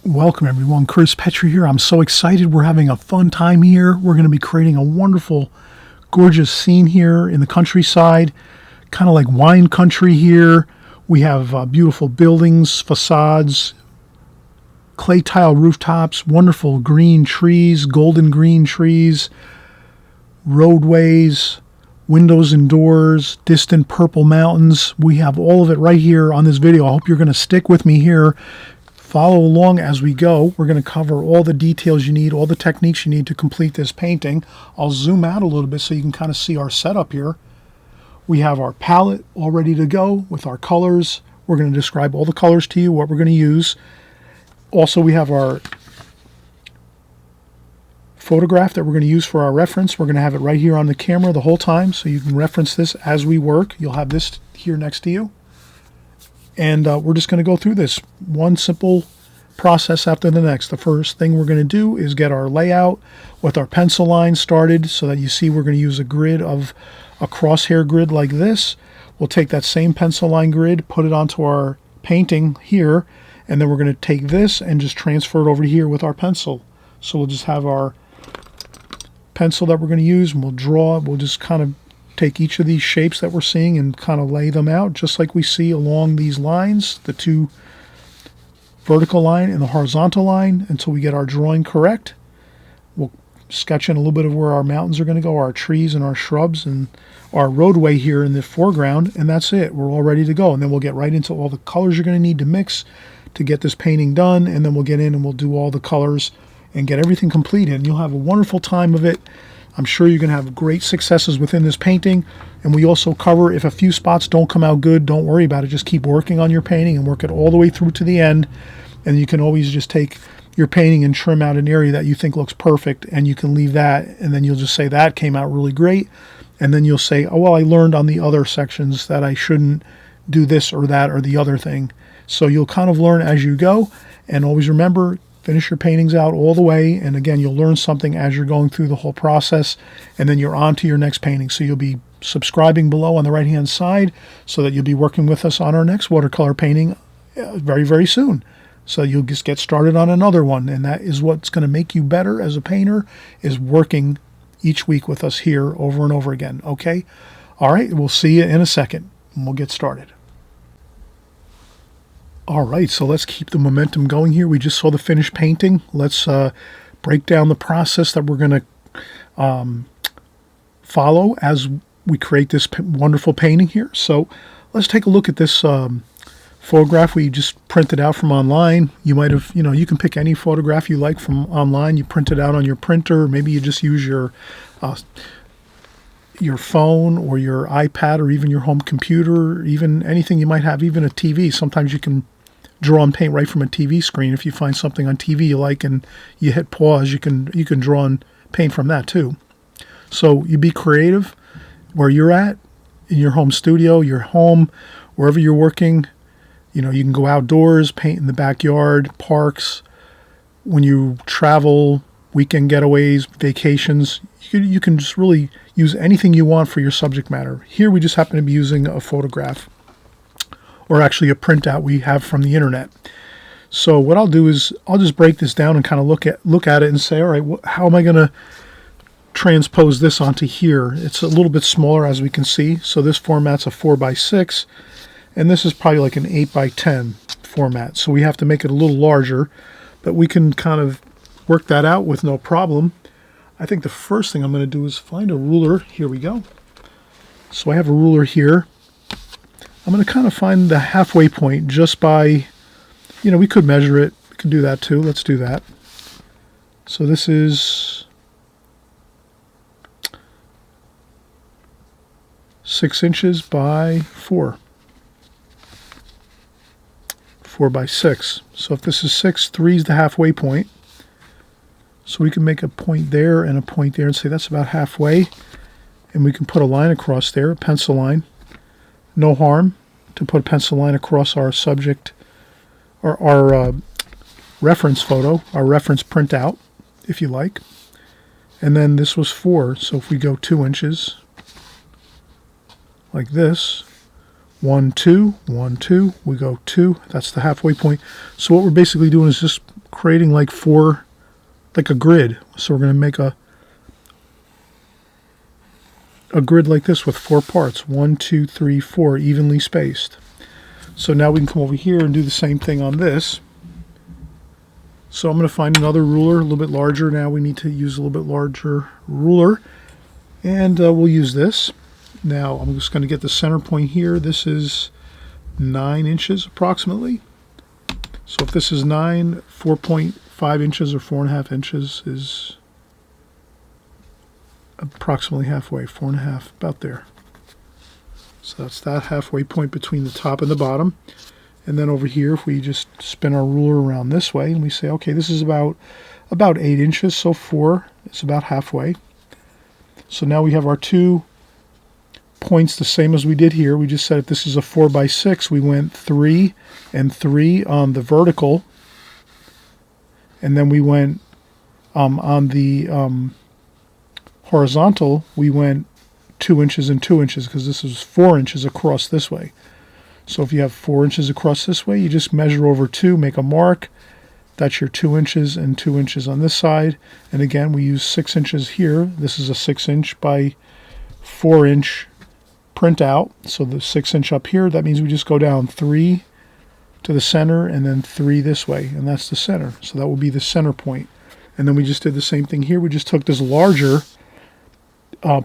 Welcome everyone, Chris Petri here. I'm so excited. We're having a fun time here. We're going to be creating a wonderful, gorgeous scene here in the countryside, kind of like wine country here. We have beautiful buildings, facades, clay tile rooftops, wonderful green trees, golden green trees, roadways, windows and doors, distant purple mountains. We have all of it right here on this video. I hope you're going to stick with me here. Follow along as we go. We're going to cover all the details you need, all the techniques you need to complete this painting. I'll zoom out a little bit so you can kind of see our setup here. We have our palette all ready to go with our colors. We're going to describe all the colors to you, what we're going to use. Also, we have our photograph that we're going to use for our reference. We're going to have it right here on the camera the whole time so you can reference this as we work. You'll have this here next to you. And we're just going to go through this one simple process after the next. The first thing we're going to do is get our layout with our pencil line started so that you see we're going to use a grid of a crosshair grid like this. We'll take that same pencil line grid, put it onto our painting here, and then we're going to take this and just transfer it over here with our pencil. So we'll just have our pencil that we're going to use, and we'll draw. We'll just kind of take each of these shapes that we're seeing and kind of lay them out just like we see along these lines, the two vertical line and the horizontal line, until we get our drawing correct. We'll sketch in a little bit of where our mountains are going to go, our trees and our shrubs and our roadway here in the foreground, and that's it. We're all ready to go. And then we'll get right into all the colors you're going to need to mix to get this painting done, and then we'll get in and we'll do all the colors and get everything completed, and you'll have a wonderful time of it. I'm sure you're going to have great successes within this painting. And we also cover, if a few spots don't come out good, don't worry about it. Just keep working on your painting and work it all the way through to the end. And you can always just take your painting and trim out an area that you think looks perfect, and you can leave that, and then you'll just say that came out really great. And then you'll say, oh, well, I learned on the other sections that I shouldn't do this or that or the other thing. So you'll kind of learn as you go. And always remember, finish your paintings out all the way, and again, you'll learn something as you're going through the whole process, and then you're on to your next painting. So you'll be subscribing below on the right-hand side so that you'll be working with us on our next watercolor painting very, very soon. So you'll just get started on another one, and that is what's going to make you better as a painter, is working each week with us here over and over again, okay? All right, we'll see you in a second, and we'll get started. All right, so let's keep the momentum going here. We just saw the finished painting. Let's break down the process that we're going to follow as we create this wonderful painting here. So let's take a look at this photograph we just printed out from online. You might have, you can pick any photograph you like from online. You print it out on your printer. Maybe you just use your phone or your iPad or even your home computer, or even anything you might have, even a TV. Sometimes you can draw and paint right from a TV screen. If you find something on TV you like and you hit pause, you can draw and paint from that too. So you be creative where you're at, in your home studio, your home, wherever you're working. You can go outdoors, paint in the backyard, parks. When you travel, weekend getaways, vacations, you can just really use anything you want for your subject matter. Here we just happen to be using a photograph, or actually a printout we have from the internet. So what I'll do is I'll just break this down and kind of look at it and say, all right, how am I going to transpose this onto here? It's a little bit smaller, as we can see. So this format's a 4x6, and this is probably like an 8x10 format. So we have to make it a little larger, but we can kind of work that out with no problem. I think the first thing I'm going to do is find a ruler. Here we go. So I have a ruler here. I'm going to kind of find the halfway point just by, we could measure it. We could do that too. Let's do that. So this is 6 inches by 4 by 6. So if this is 6, 3 is the halfway point. So we can make a point there and a point there and say that's about halfway. And we can put a line across there, a pencil line. No harm to put a pencil line across our subject, or our reference photo, our reference printout, if you like. And then this was 4, so if we go 2 inches, like this, 1, 2, 1, 2, we go 2, that's the halfway point. So what we're basically doing is just creating like a grid. So we're going to make a grid like this with 4 parts, 1, 2, 3, 4, evenly spaced. So now we can come over here and do the same thing on this. So I'm going to find another ruler, a little bit larger. Now we need to use a little bit larger ruler, and we'll use this. Now I'm just going to get the center point here. This is 9 inches approximately. So if this is 9, 4.5 inches or 4.5 inches is approximately halfway, 4.5, about there. So that's that halfway point between the top and the bottom. And then over here, if we just spin our ruler around this way and we say, okay, this is about 8 inches, so 4 is about halfway. So now we have our 2 points the same as we did here. We just said if this is a 4 by 6, we went 3 and 3 on the vertical. And then we went on the horizontal, we went 2 inches and 2 inches because this is 4 inches across this way. So if you have 4 inches across this way, you just measure over 2, make a mark. That's your 2 inches and 2 inches on this side. And again, we use 6 inches here. This is a 6 inch by 4 inch printout. So the 6 inch up here, that means we just go down 3 to the center and then 3 this way. And that's the center. So that will be the center point. And then we just did the same thing here. We just took this larger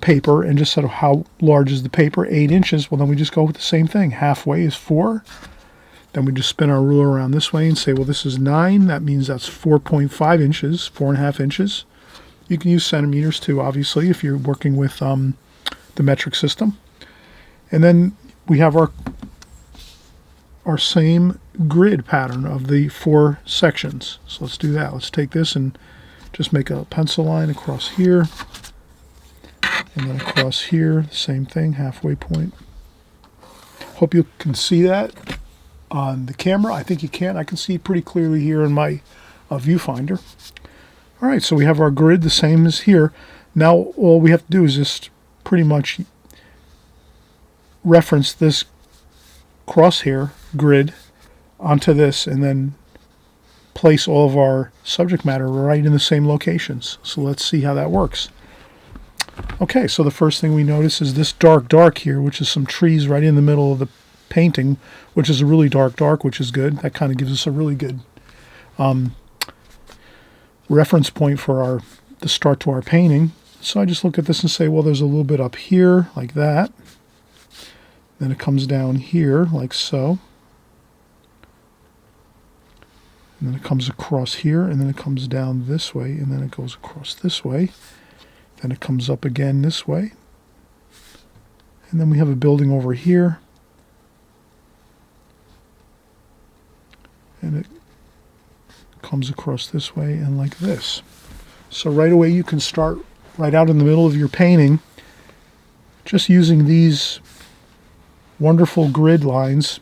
paper and just said how large is the paper, 8 inches. Well, then we just go with the same thing. Halfway is 4. Then we just spin our ruler around this way and say, well, this is 9. That means that's 4.5 inches, 4.5 inches. You can use centimeters too, obviously, if you're working with the metric system. And then we have our same grid pattern of the 4 sections. So let's do that. Let's take this and just make a pencil line across here. And then across here, same thing, halfway point. Hope you can see that on the camera. I think you can. I can see pretty clearly here in my viewfinder. All right, so we have our grid the same as here. Now all we have to do is just pretty much reference this crosshair grid onto this and then place all of our subject matter right in the same locations. So let's see how that works. Okay, so the first thing we notice is this dark here, which is some trees right in the middle of the painting, which is a really dark, which is good. That kind of gives us a really good reference point for the start to our painting. So I just look at this and say, well, there's a little bit up here, like that. Then it comes down here, like so. And then it comes across here, and then it comes down this way, and then it goes across this way. Then it comes up again this way. And then we have a building over here. And it comes across this way and like this. So right away you can start right out in the middle of your painting just using these wonderful grid lines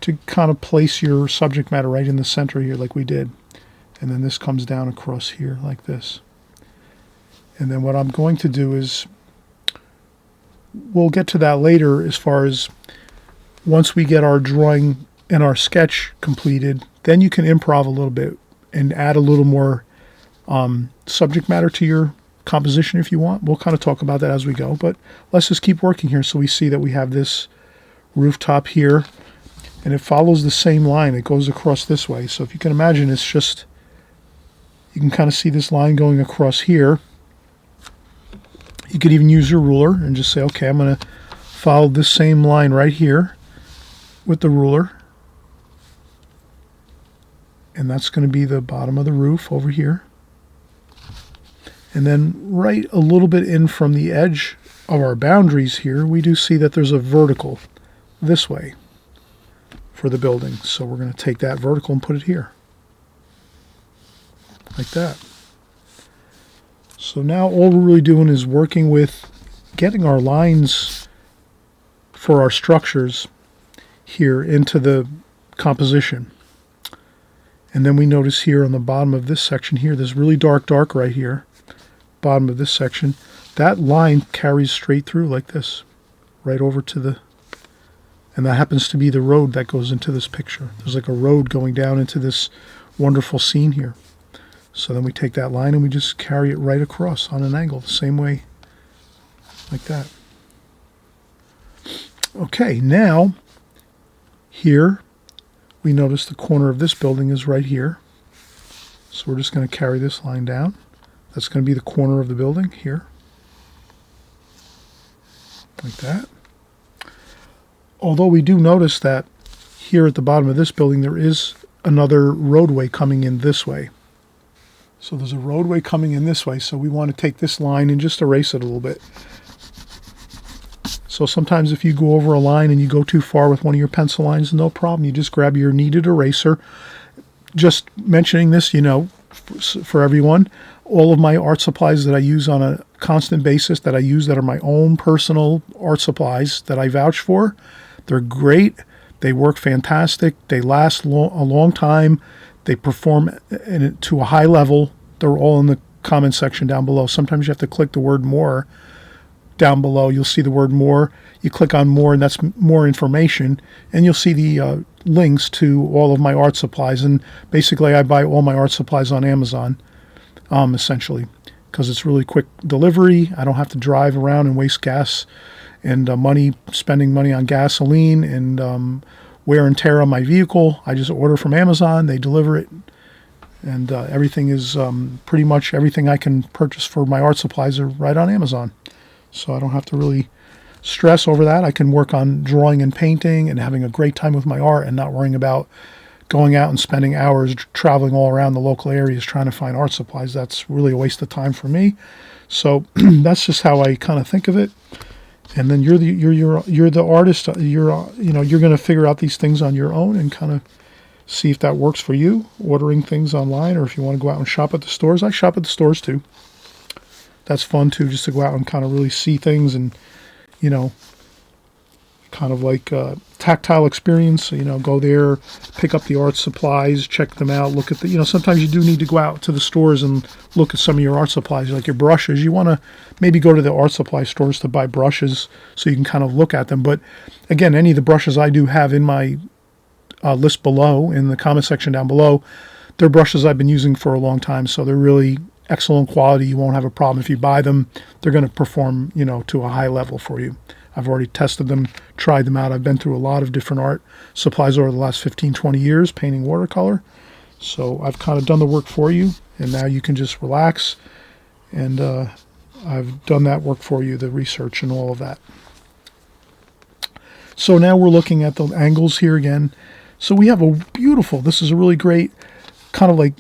to kind of place your subject matter right in the center here like we did. And then this comes down across here like this. And then what I'm going to do is, we'll get to that later as far as once we get our drawing and our sketch completed, then you can improv a little bit and add a little more subject matter to your composition if you want. We'll kind of talk about that as we go, but let's just keep working here. So we see that we have this rooftop here, and it follows the same line. It goes across this way. So if you can imagine, it's just, you can kind of see this line going across here. You could even use your ruler and just say, okay, I'm going to follow this same line right here with the ruler. And that's going to be the bottom of the roof over here. And then right a little bit in from the edge of our boundaries here, we do see that there's a vertical this way for the building. So we're going to take that vertical and put it here. Like that. So now all we're really doing is working with getting our lines for our structures here into the composition. And then we notice here on the bottom of this section here, this really dark right here, bottom of this section, that line carries straight through like this, right over to the, and that happens to be the road that goes into this picture. There's like a road going down into this wonderful scene here. So then we take that line and we just carry it right across on an angle, the same way, like that. Okay, now here we notice the corner of this building is right here. So we're just going to carry this line down. That's going to be the corner of the building here, like that. Although we do notice that here at the bottom of this building there is another roadway coming in this way. So there's a roadway coming in this way, so we want to take this line and just erase it a little bit. So sometimes if you go over a line and you go too far with one of your pencil lines, no problem. You just grab your kneaded eraser. Just mentioning this, you know, for everyone, all of my art supplies that I use on a constant basis, that are my own personal art supplies that I vouch for, they're great. They work fantastic. They last a long time. They perform to a high level. They're all in the comment section down below. Sometimes you have to click the word more down below. You'll see the word more. You click on more, and that's more information. And you'll see the links to all of my art supplies. And basically, I buy all my art supplies on Amazon, essentially, because it's really quick delivery. I don't have to drive around and waste gas and spending money on gasoline and wear and tear on my vehicle. I just order from Amazon. They deliver it. And everything is pretty much everything I can purchase for my art supplies are right on Amazon. So I don't have to really stress over that. I can work on drawing and painting and having a great time with my art and not worrying about going out and spending hours traveling all around the local areas trying to find art supplies. That's really a waste of time for me. So that's just how I kind of think of it. And then you're the artist. You're going to figure out these things on your own and kind of see if that works for you, ordering things online, or if you want to go out and shop at the stores. I shop at the stores too. That's fun too, just to go out and kind of really see things and, you know, kind of like a tactile experience. You know, go there, pick up the art supplies, check them out, look at the, you know, sometimes you do need to go out to the stores and look at some of your art supplies, like your brushes. You want to maybe go to the art supply stores to buy brushes so you can kind of look at them. But again, any of the brushes I do have in my list below, in the comment section down below, they're brushes I've been using for a long time, so they're really excellent quality. You won't have a problem if you buy them. They're going to perform, you know, to a high level for you. I've already tested them, tried them out. I've been through a lot of different art supplies over the last 15, 20 years painting watercolor. So I've kind of done the work for you, and now you can just relax. And I've done that work for you, the research and all of that. So now we're looking at the angles here again. So we have a beautiful, this is a really great, kind of like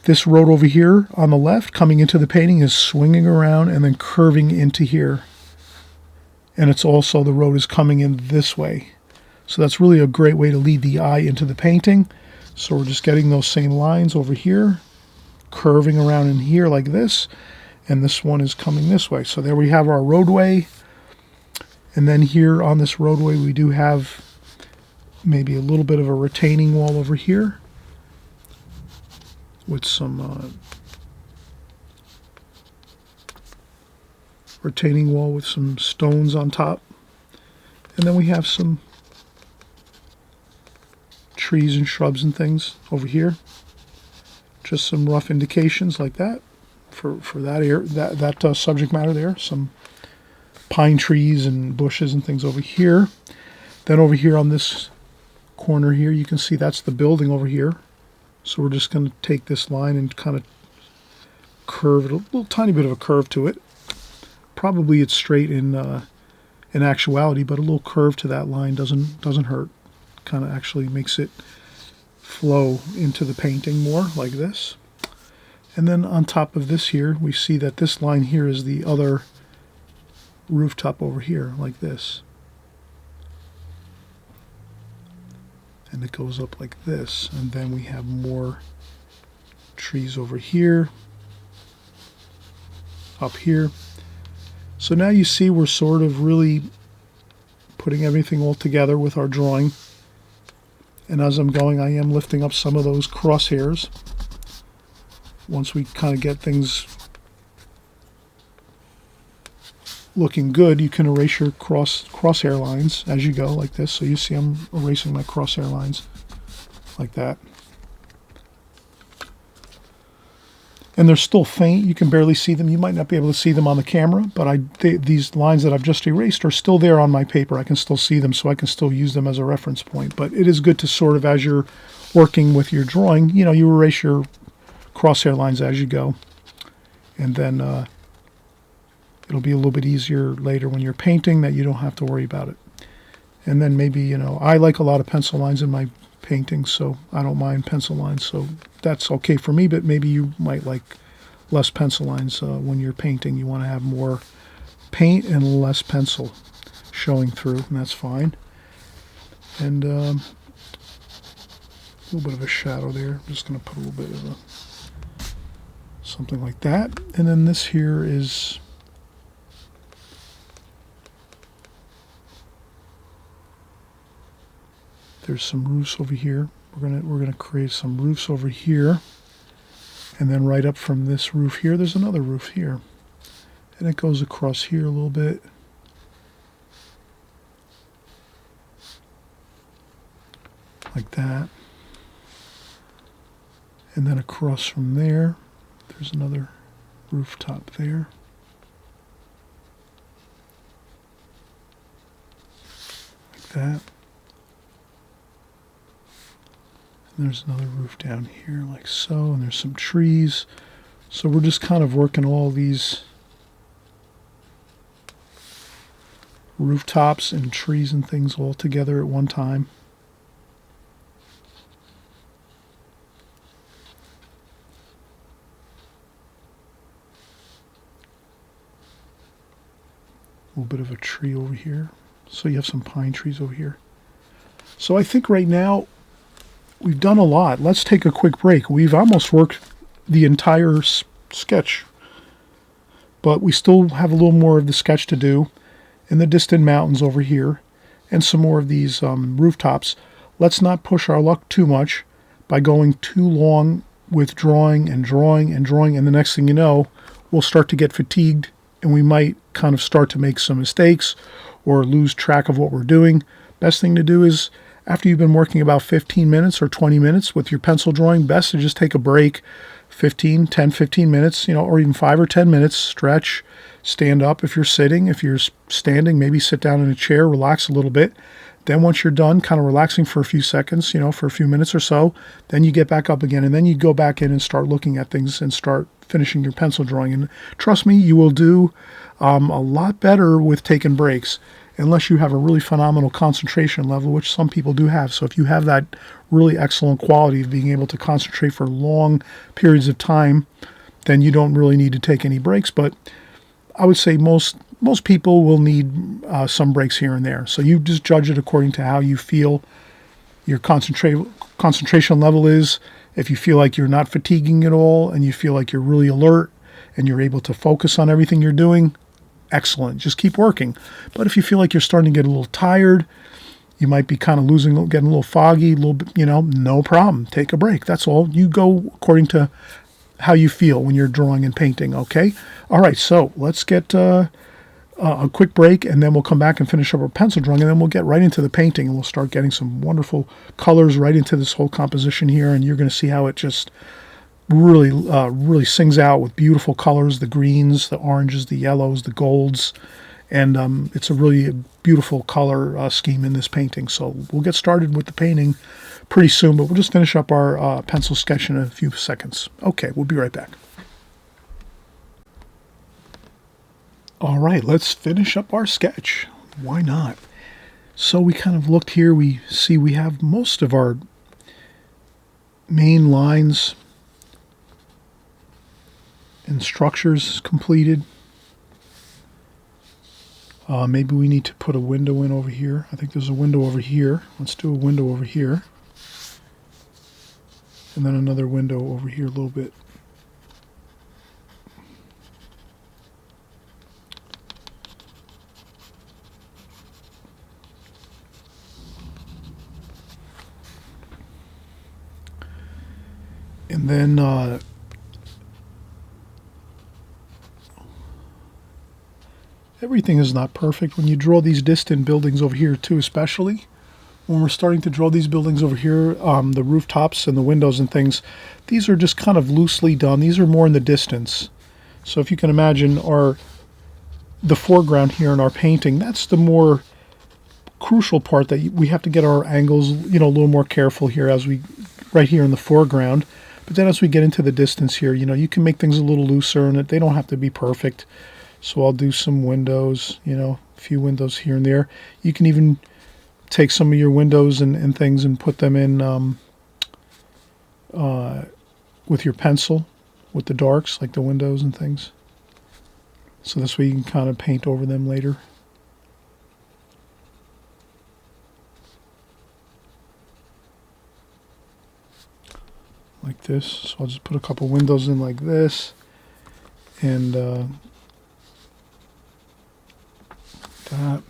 this road over here on the left coming into the painting is swinging around and then curving into here. And it's also, the road is coming in this way. So that's really a great way to lead the eye into the painting. So we're just getting those same lines over here, curving around in here like this. And this one is coming this way. So there we have our roadway. And then here on this roadway, we do have maybe a little bit of a retaining wall over here with some retaining wall with some stones on top. And then we have some trees and shrubs and things over here. Just some rough indications like that for that subject matter there. Some pine trees and bushes and things over here. Then over here on this corner here, you can see that's the building over here. So we're just going to take this line and kind of curve it, a little tiny bit of a curve to it. Probably it's straight in actuality, but a little curve to that line doesn't hurt. Kind of actually makes it flow into the painting more like this. And then on top of this here, we see that this line here is the other rooftop over here, like this. And it goes up like this. And then we have more trees over here, up here. So now you see we're sort of really putting everything all together with our drawing. And as I'm going, I am lifting up some of those crosshairs. Once we kind of get things looking good, you can erase your crosshair lines as you go, like this. So you see I'm erasing my crosshair lines like that. and they're still faint. You can barely see them. You might not be able to see them on the camera, but these lines that I've just erased are still there on my paper. I can still see them, so I can still use them as a reference point. But it is good to sort of, as you're working with your drawing, you know, you erase your crosshair lines as you go, and then it'll be a little bit easier later when you're painting that you don't have to worry about it. And then maybe, you know, I like a lot of pencil lines in my painting, so I don't mind pencil lines, so that's okay for me. But maybe you might like less pencil lines when you're painting. You want to have more paint and less pencil showing through, and that's fine. And a little bit of a shadow there. I'm just going to put a little bit of something like that. And then this here is there's some roofs over here. We're gonna create some roofs over here, and then right up from this roof here, there's another roof here, and it goes across here a little bit. Like that. And then across from there, there's another rooftop there. Like that. And there's another roof down here like so, and there's some trees. So we're just kind of working all these rooftops and trees and things all together at one time. A little bit of a tree over here. So you have some pine trees over here. So I think right now we've done a lot. Let's take a quick break. We've almost worked the entire sketch, but we still have a little more of the sketch to do in the distant mountains over here and some more of these rooftops. Let's not push our luck too much by going too long with drawing and drawing and drawing, and the next thing you know, we'll start to get fatigued and we might kind of start to make some mistakes or lose track of what we're doing. Best thing to do is, after you've been working about 15 minutes or 20 minutes with your pencil drawing, best to just take a break, 15 minutes, you know, or even 5 or 10 minutes, stretch, stand up if you're sitting. If you're standing, maybe sit down in a chair, relax a little bit. Then once you're done kind of relaxing for a few seconds, you know, for a few minutes or so, then you get back up again, and then you go back in and start looking at things and start finishing your pencil drawing. And trust me, you will do a lot better with taking breaks, unless you have a really phenomenal concentration level, which some people do have. So if you have that really excellent quality of being able to concentrate for long periods of time, then you don't really need to take any breaks. But I would say most people will need some breaks here and there. So you just judge it according to how you feel your concentration level is. If you feel like you're not fatiguing at all and you feel like you're really alert and you're able to focus on everything you're doing, excellent. Just keep working. But if you feel like you're starting to get a little tired, you might be kind of getting a little foggy, a little bit, you know, no problem. Take a break. That's all. You go according to how you feel when you're drawing and painting, okay? All right, so let's get a quick break, and then we'll come back and finish up our pencil drawing, and then we'll get right into the painting, and we'll start getting some wonderful colors right into this whole composition here, and you're going to see how it just really sings out with beautiful colors, the greens, the oranges, the yellows, the golds, and it's a really beautiful color scheme in this painting. So we'll get started with the painting pretty soon, but we'll just finish up our pencil sketch in a few seconds. Okay, we'll be right back. All right, let's finish up our sketch. Why not? So we kind of looked here, we see we have most of our main lines and structures completed. Maybe we need to put a window in over here. I think there's a window over here. Let's do a window over here. And then another window over here a little bit. And then everything is not perfect. When you draw these distant buildings over here too, especially, when we're starting to draw these buildings over here, the rooftops and the windows and things, these are just kind of loosely done. These are more in the distance. So if you can imagine the foreground here in our painting, that's the more crucial part that we have to get our angles, a little more careful here right here in the foreground. But then as we get into the distance here, you can make things a little looser and they don't have to be perfect. So I'll do some windows, a few windows here and there. You can even take some of your windows and things and put them in with your pencil, with the darks, like the windows and things. So this way you can kind of paint over them later. Like this. So I'll just put a couple windows in like this. And that.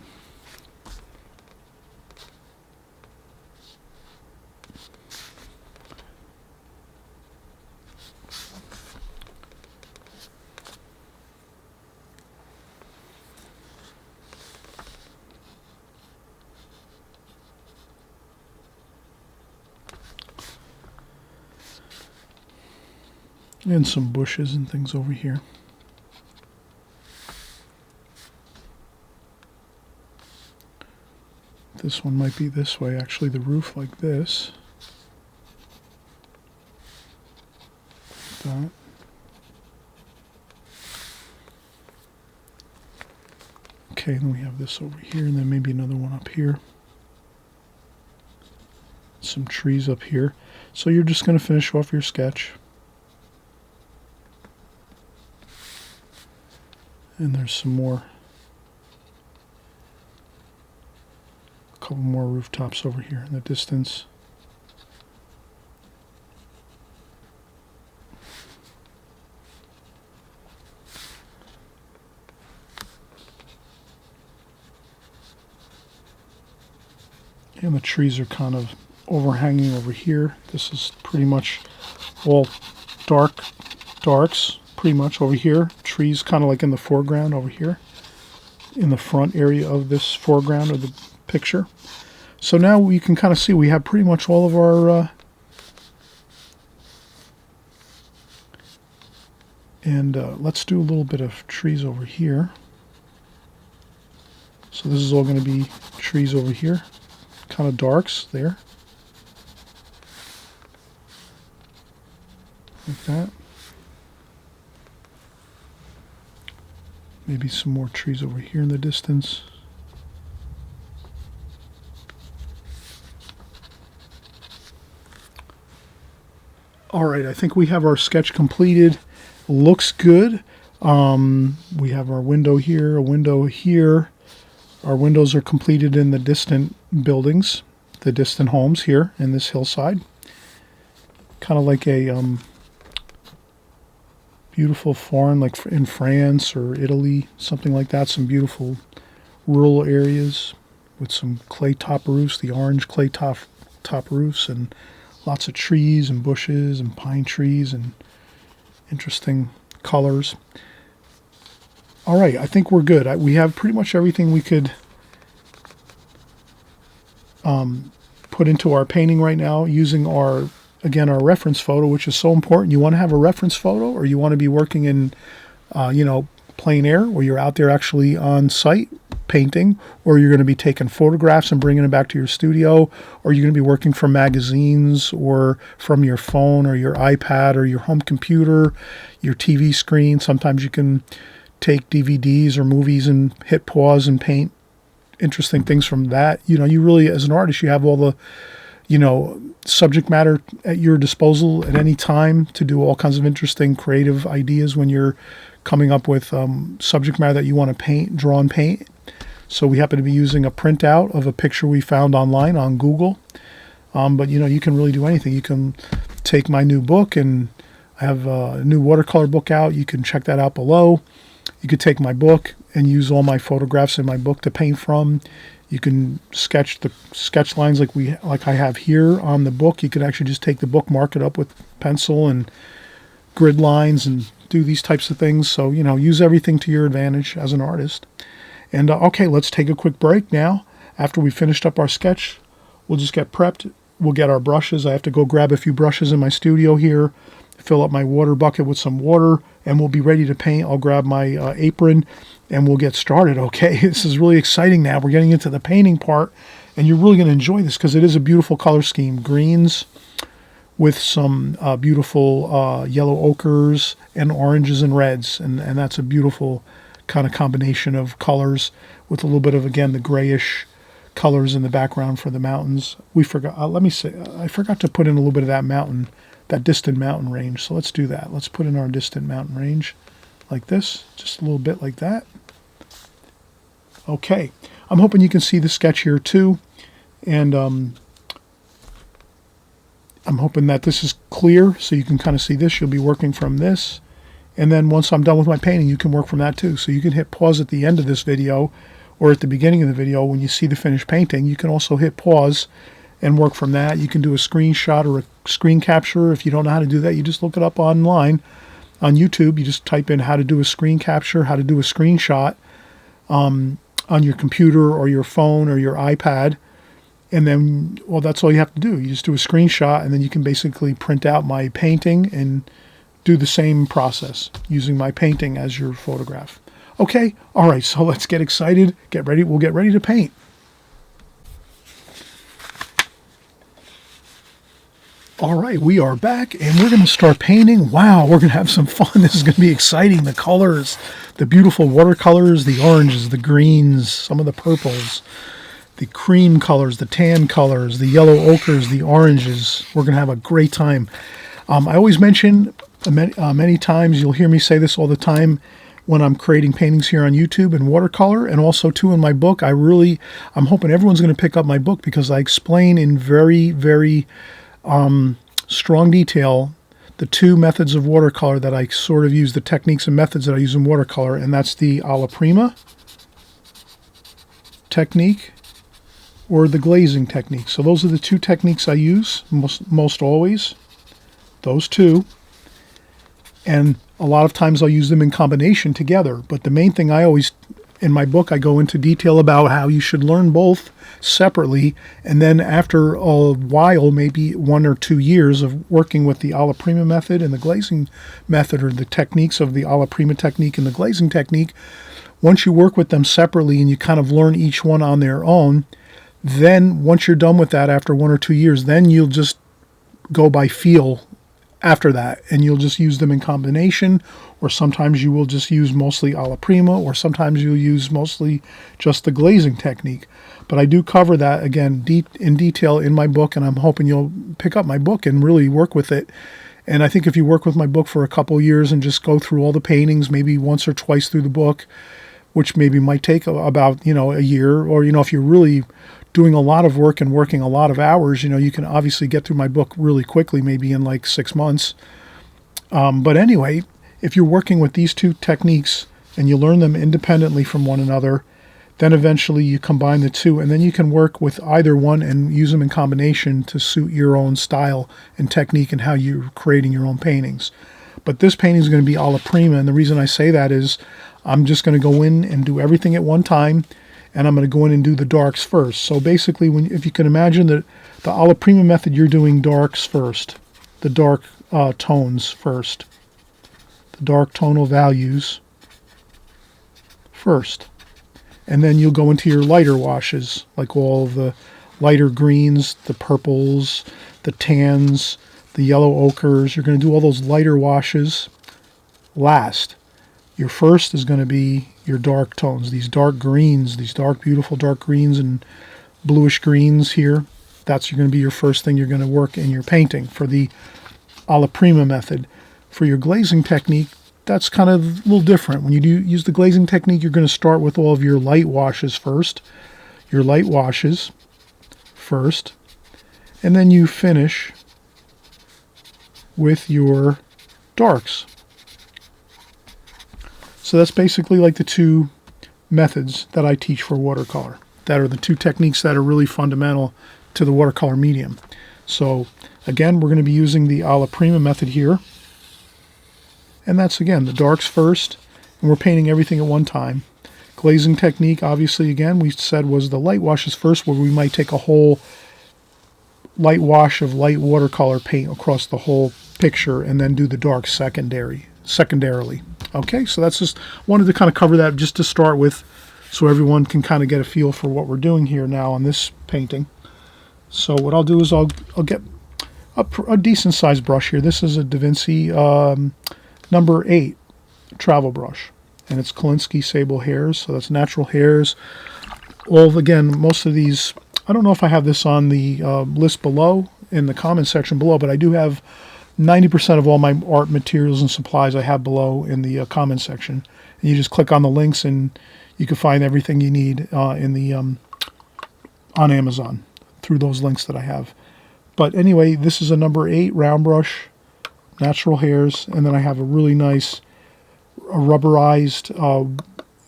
And some bushes and things over here. This one might be this way, actually, the roof like this. Like that. Okay, then we have this over here, and then maybe another one up here. Some trees up here. So you're just going to finish off your sketch. And there's some more. A couple more rooftops over here in the distance. And the trees are kind of overhanging over here. This is pretty much all darks. Pretty much over here. Trees kind of like in the foreground over here. In the front area of this foreground of the picture. So now we can kind of see we have pretty much all of our let's do a little bit of trees over here. So this is all going to be trees over here. Kind of darks there. Like that. Maybe some more trees over here in the distance. All right, I think we have our sketch completed. Looks good. We have our window here, a window here. Our windows are completed in the distant buildings, the distant homes here in this hillside. Kind of like a beautiful farm, like in France or Italy, something like that. Some beautiful rural areas with some clay top roofs, the orange clay top roofs, and lots of trees and bushes and pine trees and interesting colors. All right, I think we're good. We have pretty much everything we could put into our painting right now using our reference photo, which is so important. You want to have a reference photo, or you want to be working in, plein air, where you're out there actually on site painting, or you're going to be taking photographs and bringing them back to your studio, or you're going to be working from magazines or from your phone or your iPad or your home computer, your TV screen. Sometimes you can take DVDs or movies and hit pause and paint interesting things from that. You really, as an artist, you have all the, subject matter at your disposal at any time to do all kinds of interesting creative ideas when you're coming up with subject matter that you want to paint, draw and paint. So we happen to be using a printout of a picture we found online on Google. But you can really do anything. You can take my new book, and I have a new watercolor book out. You can check that out below. You could take my book and use all my photographs in my book to paint from. You can sketch the sketch lines like I have here on the book. You could actually just take the book, mark it up with pencil and grid lines, and do these types of things. So, use everything to your advantage as an artist. And okay, let's take a quick break now. After we finished up our sketch, we'll just get prepped. We'll get our brushes. I have to go grab a few brushes in my studio here, fill up my water bucket with some water, and we'll be ready to paint. I'll grab my apron and we'll get started. Okay, this is really exciting now. We're getting into the painting part, and you're really going to enjoy this because it is a beautiful color scheme. Greens with some beautiful yellow ochres and oranges and reds, and that's a beautiful kind of combination of colors with a little bit of, again, the grayish colors in the background for the mountains. We forgot, I forgot to put in a little bit of that mountain, that distant mountain range. So let's do that. Let's put in our distant mountain range like this, just a little bit like that. Okay, I'm hoping you can see the sketch here too, and I'm hoping that this is clear so you can kind of see this. You'll be working from this, and then once I'm done with my painting, you can work from that too. So you can hit pause at the end of this video or at the beginning of the video when you see the finished painting. You can also hit pause and work from that. You can do a screenshot or a screen capture. If you don't know how to do that, you just look it up online on YouTube. You just type in how to do a screen capture, how to do a screenshot on your computer or your phone or your iPad. And then, well, that's all you have to do. You just do a screenshot, and then you can basically print out my painting and do the same process using my painting as your photograph. Okay, all right, so let's get excited, get ready. We'll get ready to paint. All right, we are back, and we're going to start painting. Wow, we're going to have some fun. This is going to be exciting. The colors, the beautiful watercolors, the oranges, the greens, some of the purples, the cream colors, the tan colors, the yellow ochres, the oranges. We're going to have a great time. I always mention many times, you'll hear me say this all the time when I'm creating paintings here on YouTube and watercolor, and also too in my book. I'm hoping everyone's going to pick up my book because I explain in very, very strong detail the two methods of watercolor that I sort of use, the techniques and methods that I use in watercolor, and that's the alla prima technique or the glazing technique. So those are the two techniques I use most always, those two. And a lot of times I'll use them in combination together. But the main thing in my book, I go into detail about how you should learn both separately. And then after a while, maybe 1 or 2 years of working with the alla prima method and the glazing method, or the techniques of the alla prima technique and the glazing technique, once you work with them separately and you kind of learn each one on their own, then once you're done with that after 1 or 2 years, then you'll just go by feel after that, and you'll just use them in combination, or sometimes you will just use mostly alla prima, or sometimes you'll use mostly just the glazing technique. But I do cover that, again, in detail in my book, and I'm hoping you'll pick up my book and really work with it. And I think if you work with my book for a couple of years and just go through all the paintings, maybe once or twice through the book, which maybe might take about, a year, or, if you're really doing a lot of work and working a lot of hours, you can obviously get through my book really quickly, maybe in like 6 months. But anyway, if you're working with these two techniques and you learn them independently from one another, then eventually you combine the two, and then you can work with either one and use them in combination to suit your own style and technique and how you're creating your own paintings. But this painting is going to be alla prima, and the reason I say that is I'm just going to go in and do everything at one time, and I'm going to go in and do the darks first. So basically, if you can imagine that the alla prima method, you're doing darks first, the dark tones first, the dark tonal values first. And then you'll go into your lighter washes, like all of the lighter greens, the purples, the tans, the yellow ochres. You're going to do all those lighter washes last. Your first is going to be your dark tones, these dark greens, these dark, beautiful dark greens and bluish greens here. That's going to be your first thing you're going to work in your painting for the alla prima method. For your glazing technique, that's kind of a little different. When you do use the glazing technique, you're going to start with all of your light washes first, and then you finish with your darks. So that's basically like the two methods that I teach for watercolor. That are the two techniques that are really fundamental to the watercolor medium. So again, we're going to be using the alla prima method here. And that's, again, the darks first, and we're painting everything at one time. Glazing technique, obviously, again, we said was the light washes first, where we might take a whole light wash of light watercolor paint across the whole picture, and then do the dark secondarily. Okay, so that's just, wanted to kind of cover that just to start with, so everyone can kind of get a feel for what we're doing here now on this painting. So what I'll do is I'll get a decent sized brush here. This is a Da Vinci number 8 travel brush, and it's Kolinsky sable hairs, so that's natural hairs. Again, most of these, I don't know if I have this on the list below in the comment section below, but I do have 90% of all my art materials and supplies I have below in the comment section. And you just click on the links and you can find everything you need on Amazon through those links that I have. But anyway, this is a number 8 round brush, natural hairs, and then I have a really nice rubberized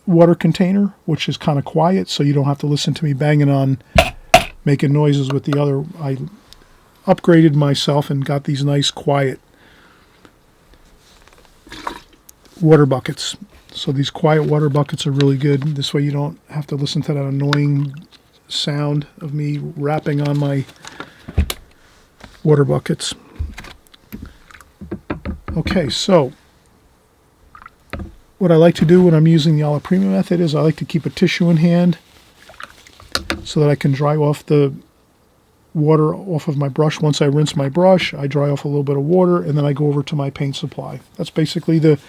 water container, which is kind of quiet, so you don't have to listen to me banging on, making noises with the other. I upgraded myself and got these nice quiet water buckets. So these quiet water buckets are really good. This way you don't have to listen to that annoying sound of me rapping on my water buckets. Okay, so what I like to do when I'm using the alla prima method is I like to keep a tissue in hand so that I can dry off the water off of my brush. Once I rinse my brush, I dry off a little bit of water, and then I go over to my paint supply. That's basically the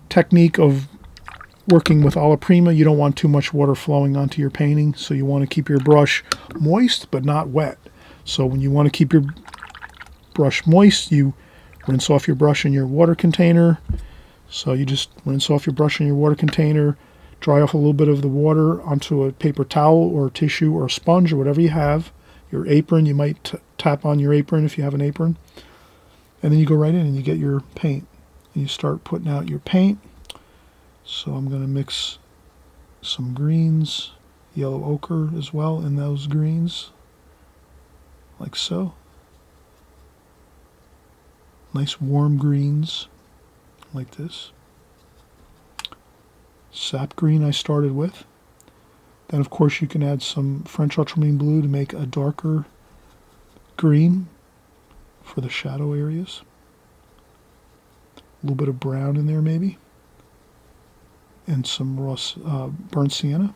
technique of working with alla prima. You don't want too much water flowing onto your painting, so you want to keep your brush moist but not wet. So when you want to keep your brush moist, you rinse off your brush in your water container. So you just rinse off your brush in your water container, dry off a little bit of the water onto a paper towel or tissue or a sponge or whatever you have. Your apron, you might tap on your apron if you have an apron. And then you go right in and you get your paint. And you start putting out your paint. So I'm going to mix some greens, yellow ochre as well in those greens, like so. Nice warm greens, like this. Sap green I started with. Then of course you can add some French ultramarine blue to make a darker green for the shadow areas. A little bit of brown in there maybe. And some raw burnt sienna.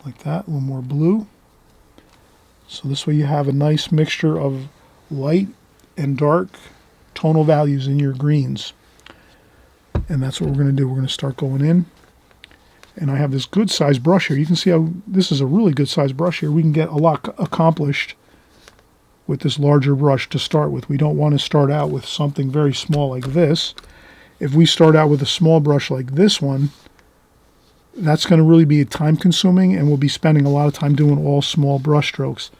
Like that, a little more blue. So this way you have a nice mixture of light and dark tonal values in your greens. And that's what we're going to do. We're going to start going in. And I have this good sized brush here. You can see how this is a really good sized brush here. We can get a lot accomplished with this larger brush to start with. We don't want to start out with something very small like this. If we start out with a small brush like this one, that's going to really be time consuming, and we'll be spending a lot of time doing all small brush strokes.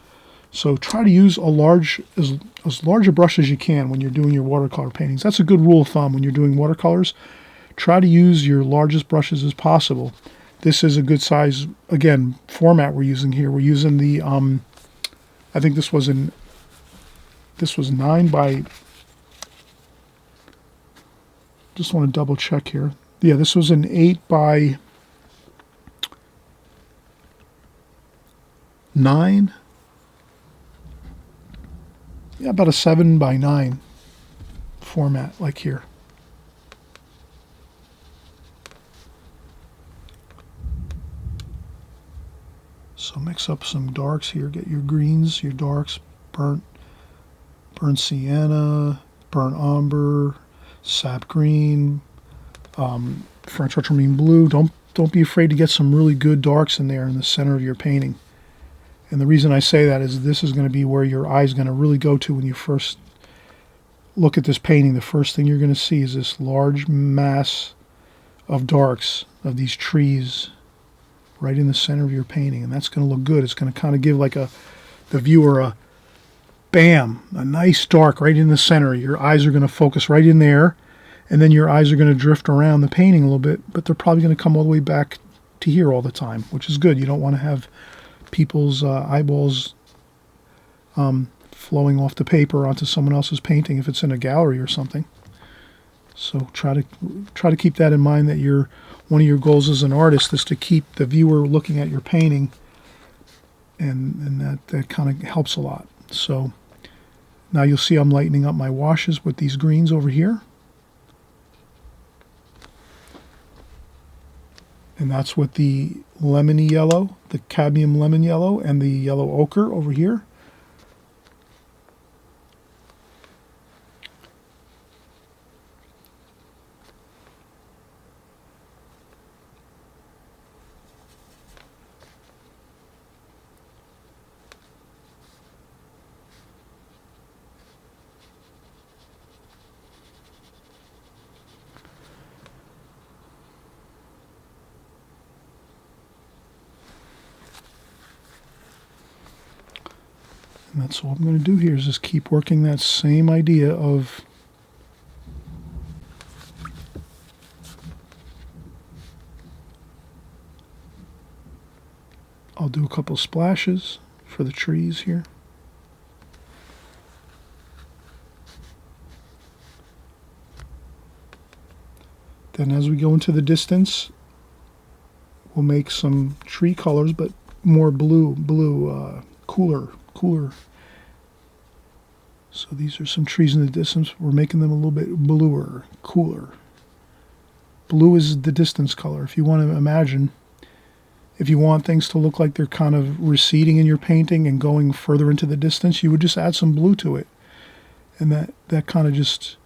So try to use as large a brush as you can when you're doing your watercolor paintings. That's a good rule of thumb when you're doing watercolors. Try to use your largest brushes as possible. This is a good size, again, format we're using here. We're using the, I think this was 9 by, just want to double check here. Yeah, this was an 8 by 9. Yeah, about a 7 by 9 format, like here. So mix up some darks here. Get your greens, your darks, burnt sienna, burnt umber, sap green, French ultramarine blue. Don't be afraid to get some really good darks in there in the center of your painting. And the reason I say that is this is going to be where your eye is going to really go to when you first look at this painting. The first thing you're going to see is this large mass of darks of these trees right in the center of your painting. And that's going to look good. It's going to kind of give like the viewer a bam, a nice dark right in the center. Your eyes are going to focus right in there. And then your eyes are going to drift around the painting a little bit, but they're probably going to come all the way back to here all the time, which is good. You don't want to have people's eyeballs flowing off the paper onto someone else's painting if it's in a gallery or something. So try to keep that in mind, that one of your goals as an artist is to keep the viewer looking at your painting and that kind of helps a lot. So now you'll see I'm lightening up my washes with these greens over here. And that's with the lemony yellow, the cadmium lemon yellow, and the yellow ochre over here. And that's all I'm going to do here is just keep working that same idea of I'll do a couple splashes for the trees here. Then as we go into the distance, we'll make some tree colors, but more blue, cooler. So these are some trees in the distance. We're making them a little bit bluer, cooler. Blue is the distance color. If you want to imagine, if you want things to look like they're kind of receding in your painting and going further into the distance, you would just add some blue to it. And that kind of just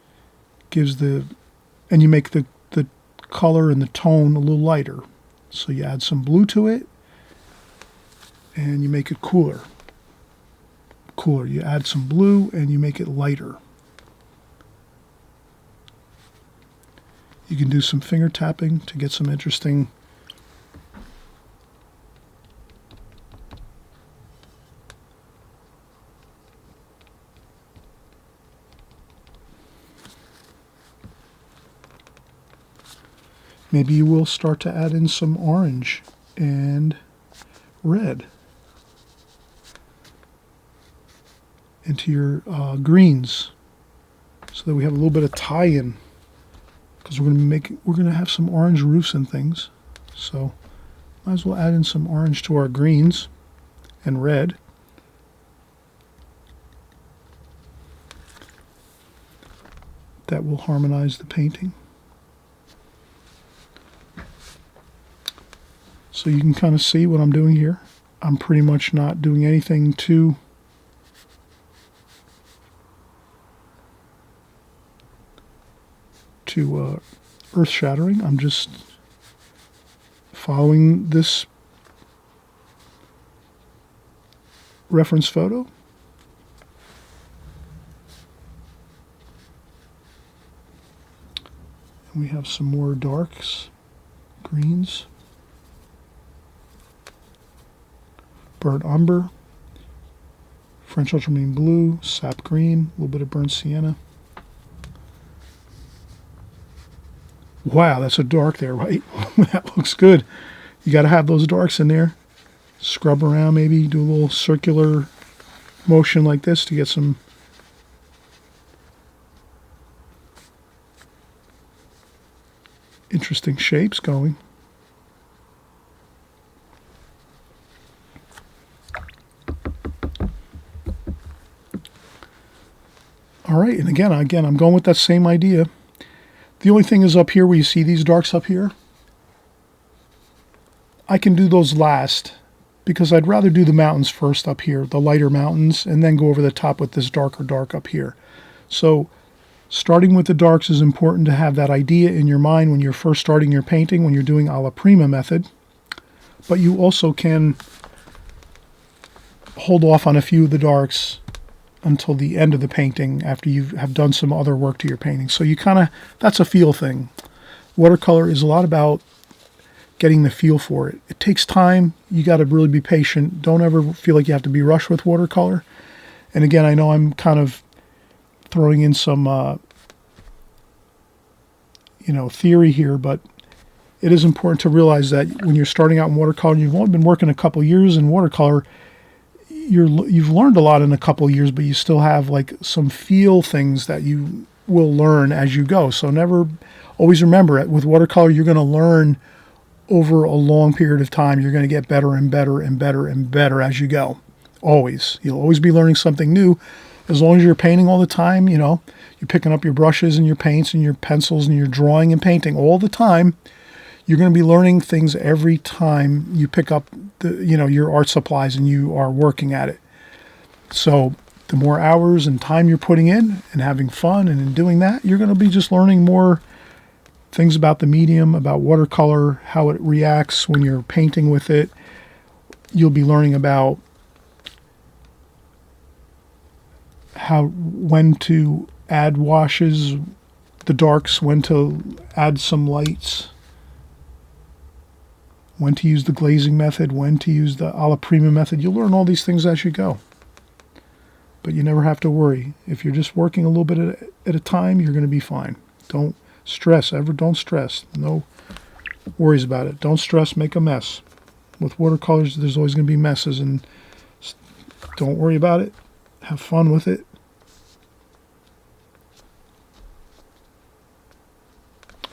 gives and you make the color and the tone a little lighter. So you add some blue to it and you make it cooler. You add some blue and you make it lighter. You can do some finger tapping to get some interesting maybe you will start to add in some orange and red into your greens, so that we have a little bit of tie-in, because we're going to have some orange roofs and things. So might as well add in some orange to our greens and red. That will harmonize the painting. So you can kind of see what I'm doing here. I'm pretty much not doing anything too earth-shattering. I'm just following this reference photo. And we have some more darks, greens, burnt umber, French ultramarine blue, sap green, a little bit of burnt sienna. Wow, that's a dark there, right? That looks good. You got to have those darks in there. Scrub around, maybe do a little circular motion like this to get some interesting shapes going. All right, and again, I'm going with that same idea. The only thing is up here where you see these darks up here, I can do those last because I'd rather do the mountains first up here, the lighter mountains, and then go over the top with this darker dark up here. So starting with the darks is important to have that idea in your mind when you're first starting your painting, when you're doing alla prima method. But you also can hold off on a few of the darks until the end of the painting after you have done some other work to your painting. So you kind of, that's a feel thing. Watercolor is a lot about getting the feel for it. It takes time. You got to really be patient. Don't ever feel like you have to be rushed with watercolor. And again, I know I'm kind of throwing in some, theory here, but it is important to realize that when you're starting out in watercolor, you've only been working a couple years in watercolor, you've learned a lot in a couple years, but you still have like some feel things that you will learn as you go. So always remember it. With watercolor, you're going to learn over a long period of time, you're going to get better and better and better and better as you go. Always. You'll always be learning something new. As long as you're painting all the time, you know, you're picking up your brushes and your paints and your pencils and you're drawing and painting all the time, you're going to be learning things every time you pick up your art supplies and you are working at it. So the more hours and time you're putting in and having fun and in doing that, you're going to be just learning more things about the medium, about watercolor, how it reacts when you're painting with it. You'll be learning about when to add washes, the darks, when to add some lights, when to use the glazing method, when to use the alla prima method. You'll learn all these things as you go. But you never have to worry. If you're just working a little bit at a time, you're going to be fine. Don't stress. Don't stress. No worries about it. Don't stress. Make a mess. With watercolors, there's always going to be messes, and don't worry about it. Have fun with it.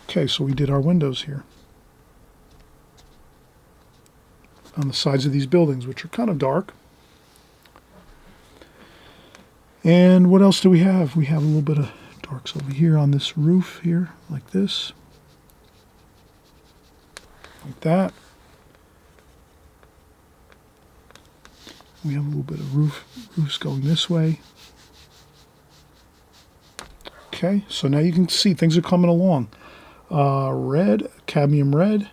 Okay, so we did our windows here on the sides of these buildings, which are kind of dark. And what else do we have? We have a little bit of darks over here on this roof here, like this. Like that. We have a little bit of roofs going this way. Okay, so now you can see things are coming along. Red, cadmium red,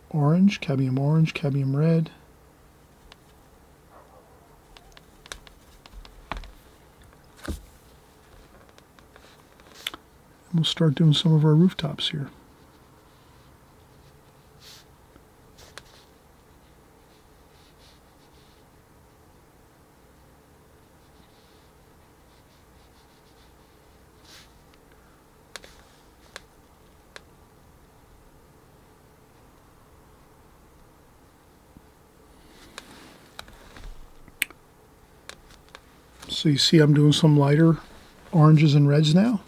orange, cadmium red. We'll start doing some of our rooftops here. So you see I'm doing some lighter oranges and reds now.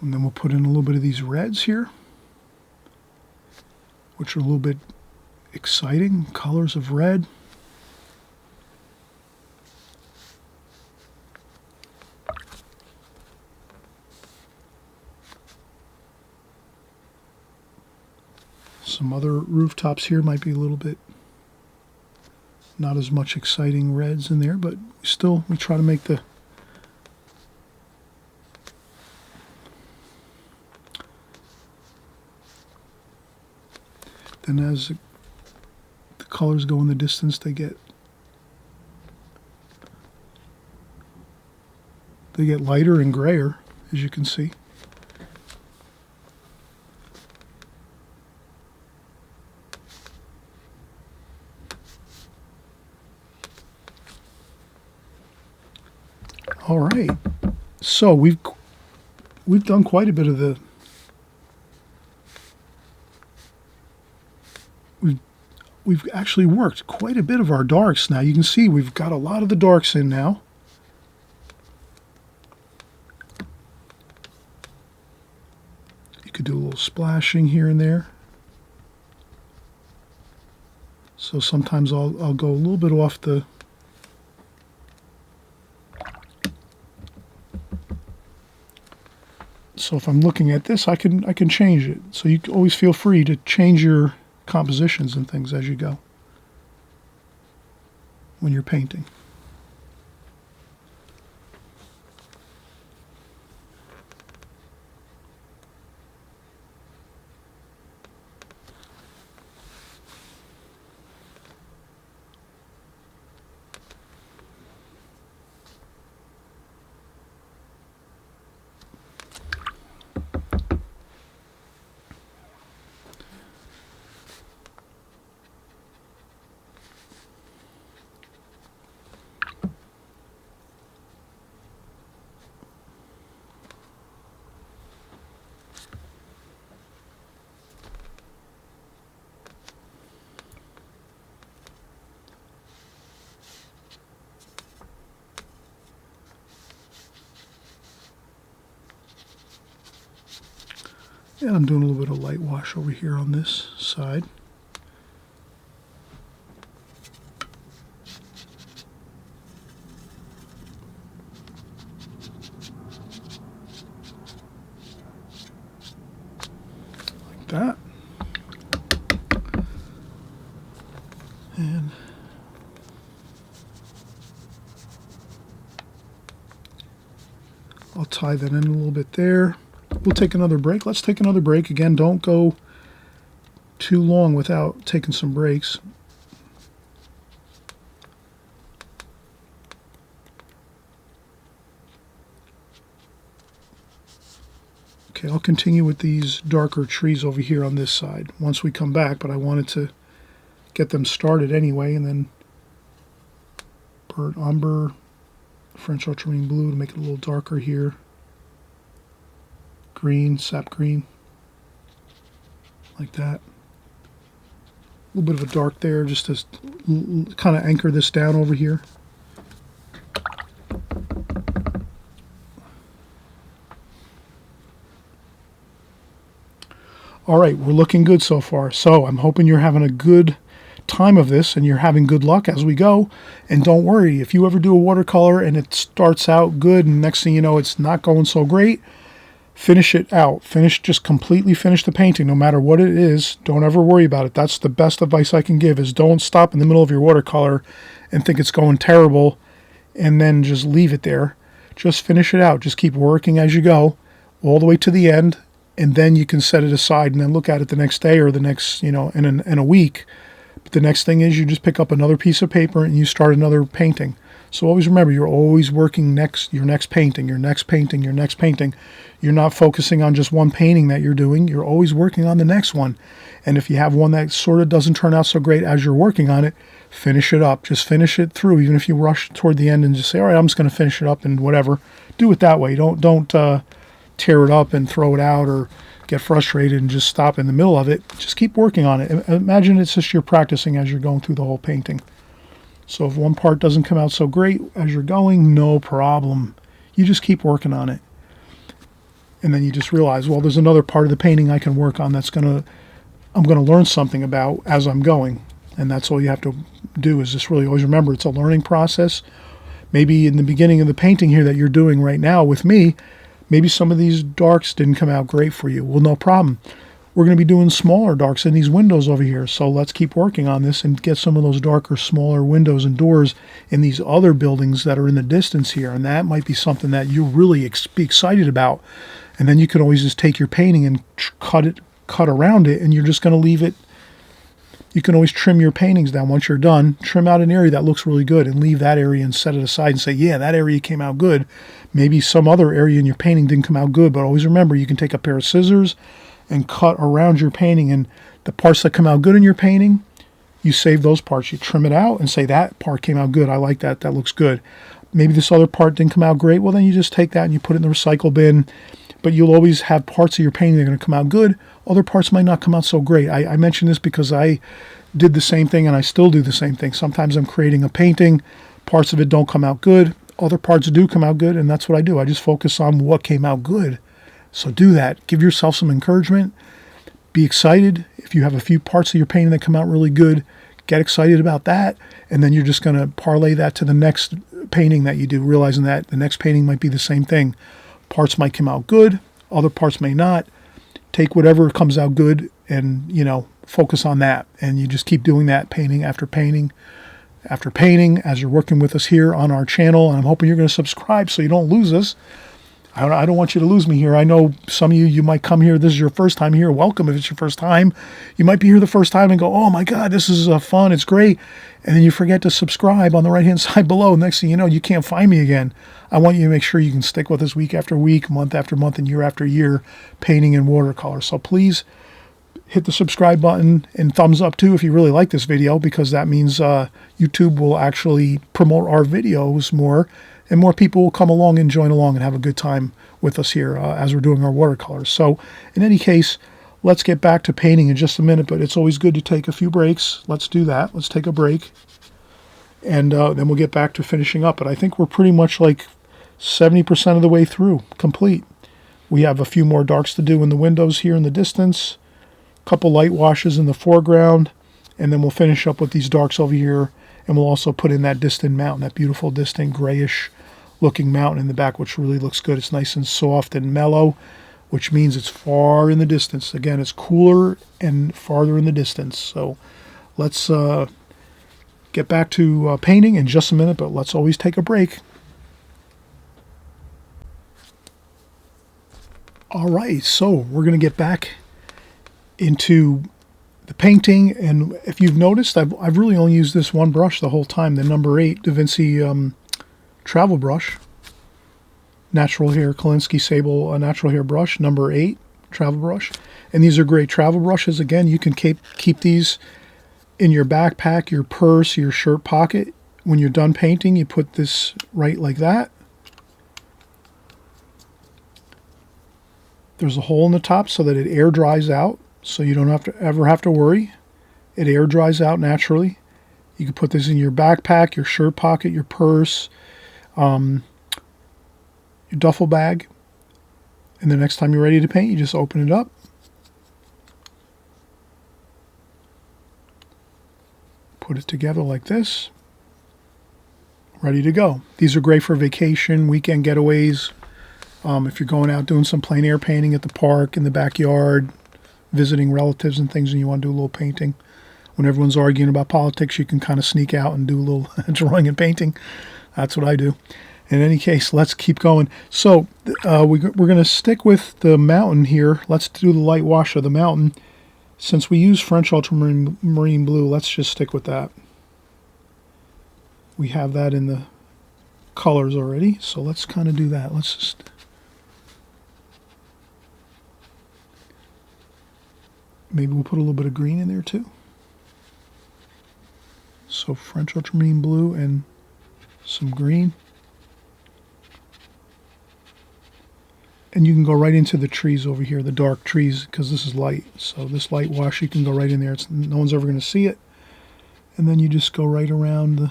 And then we'll put in a little bit of these reds here, which are a little bit exciting colors of red. Some other rooftops here might be a little bit not as much exciting reds in there, but still we try to make the then as the colors go in the distance, they get lighter and grayer, as you can see. All right, so we've done quite a bit of the we've actually worked quite a bit of our darks now. You can see we've got a lot of the darks in now. You could do a little splashing here and there. So sometimes I'll go a little bit off the So if I'm looking at this, I can change it. So you always feel free to change your compositions and things as you go when you're painting. And I'm doing a little bit of light wash over here on this side. Like that. And I'll tie that in a little bit there. We'll take another break. Let's take another break. Again, don't go too long without taking some breaks. Okay, I'll continue with these darker trees over here on this side once we come back, but I wanted to get them started anyway, and then burnt umber, French ultramarine blue to make it a little darker here. Green, sap green, like that. A little bit of a dark there just to kind of anchor this down over here. All right, we're looking good so far. So I'm hoping you're having a good time of this and you're having good luck as we go. And don't worry, if you ever do a watercolor and it starts out good and next thing you know it's not going so great, finish it out. Just completely finish the painting no matter what it is. Don't ever worry about it. That's the best advice I can give, is don't stop in the middle of your watercolor and think it's going terrible and then just leave it there. Just finish it out. Just keep working as you go all the way to the end, and then you can set it aside and then look at it the next day or the next, in a week. But the next thing is you just pick up another piece of paper and you start another painting. So always remember, you're always working your next painting. You're not focusing on just one painting that you're doing. You're always working on the next one. And if you have one that sort of doesn't turn out so great as you're working on it, finish it up. Just finish it through. Even if you rush toward the end and just say, all right, I'm just going to finish it up and whatever. Do it that way. Don't tear it up and throw it out or get frustrated and just stop in the middle of it. Just keep working on it. Imagine it's just you're practicing as you're going through the whole painting. So if one part doesn't come out so great as you're going, no problem. You just keep working on it. And then you just realize, well, there's another part of the painting I can work on I'm going to learn something about as I'm going. And that's all you have to do, is just really always remember it's a learning process. Maybe in the beginning of the painting here that you're doing right now with me, maybe some of these darks didn't come out great for you. Well, no problem. We're going to be doing smaller darks in these windows over here. So let's keep working on this and get some of those darker, smaller windows and doors in these other buildings that are in the distance here. And that might be something that you really be excited about. And then you can always just take your painting and cut around it, and you're just going to leave it. You can always trim your paintings down once you're done. Trim out an area that looks really good and leave that area and set it aside and say, yeah, that area came out good. Maybe some other area in your painting didn't come out good, but always remember, you can take a pair of scissors and cut around your painting, and the parts that come out good in your painting, you save those parts. You trim it out and say, that part came out good. I like that. That looks good. Maybe this other part didn't come out great. Well, then you just take that and you put it in the recycle bin. But you'll always have parts of your painting that are going to come out good. Other parts might not come out so great. I mention this because I did the same thing and I still do the same thing. Sometimes I'm creating a painting, parts of it don't come out good. Other parts do come out good, and that's what I do. I just focus on what came out good. So do that. Give yourself some encouragement. Be excited. If you have a few parts of your painting that come out really good, get excited about that. And then you're just going to parlay that to the next painting that you do, realizing that the next painting might be the same thing. Parts might come out good. Other parts may not. Take whatever comes out good and, focus on that. And you just keep doing that painting after painting after painting as you're working with us here on our channel. And I'm hoping you're going to subscribe so you don't lose us. I don't want you to lose me here. I know some of you might come here. This is your first time here. Welcome if it's your first time. You might be here the first time and go, oh my God, this is fun. It's great. And then you forget to subscribe on the right-hand side below. Next thing you know, you can't find me again. I want you to make sure you can stick with us week after week, month after month, and year after year, painting in watercolor. So please hit the subscribe button and thumbs up too if you really like this video, because that means YouTube will actually promote our videos more, and more people will come along and join along and have a good time with us here as we're doing our watercolors. So in any case, let's get back to painting in just a minute, but it's always good to take a few breaks. Let's do that. Let's take a break, and then we'll get back to finishing up. But I think we're pretty much like 70% of the way through, complete. We have a few more darks to do in the windows here in the distance, a couple light washes in the foreground, and then we'll finish up with these darks over here, and we'll also put in that distant mountain, that beautiful distant grayish looking mountain in the back, which really looks good. It's nice and soft and mellow, which means it's far in the distance. Again, it's cooler and farther in the distance. So let's get back to painting in just a minute, but let's always take a break. All right, so we're going to get back into the painting, and if you've noticed, I've really only used this one brush the whole time, the number 8 Da Vinci travel brush, natural hair Kolinsky Sable natural hair brush, number 8 travel brush. And these are great travel brushes. Again, you can keep these in your backpack, your purse, your shirt pocket. When you're done painting, you put this right like that. There's a hole in the top so that it air dries out, so you don't ever have to worry. It air dries out naturally. You can put this in your backpack, your shirt pocket, your purse, your duffel bag. And the next time you're ready to paint, you just open it up. Put it together like this. Ready to go. These are great for vacation, weekend getaways. If you're going out doing some plein air painting at the park, in the backyard, visiting relatives and things, and you want to do a little painting. When everyone's arguing about politics, you can kind of sneak out and do a little drawing and painting. That's what I do. In any case, let's keep going. So we're going to stick with the mountain here. Let's do the light wash of the mountain. Since we use French ultramarine blue, let's just stick with that. We have that in the colors already, so let's kind of do that. Let's just... Maybe we'll put a little bit of green in there too. So French ultramarine blue and some green. And you can go right into the trees over here, the dark trees, because this is light. So this light wash, you can go right in there. No one's ever going to see it. And then you just go right around